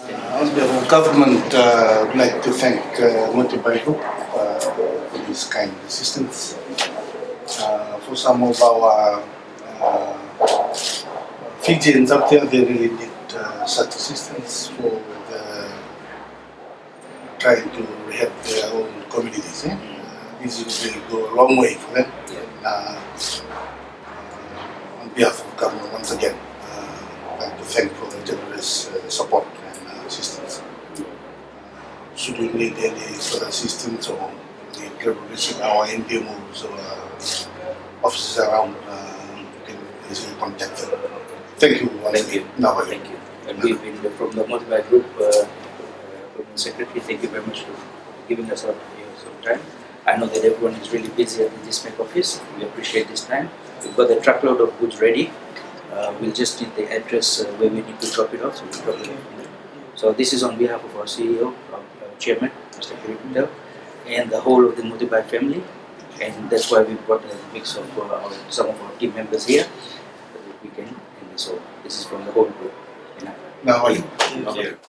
On behalf of government, I'd like to thank Multibuy Group for this kind assistance. For some of our Fijians up there, they really need such assistance for trying to help their own communities. This will go a long way for them. On behalf of government, once again, I'd like to thank for the generous support and assistance. Should we need any further assistance or need collaboration, our NPMOs or offices around, you can easily contact them. Thank you. Thank you. Now, Thank you. And we've been from the Multibuy Group, Secretary, thank you very much for giving us some time. I know that everyone is really busy at the district office. We appreciate this time. We've got a truckload of goods ready. We'll just need the address where we need to drop it off. So we'll drop it off. So this is on behalf of our CEO, our Chairman, Mr. Kiri Patel, and the whole of the Multibuy family. And that's why we've got a mix of some of our team members here that we can. And so this is from the whole group. now, Okay.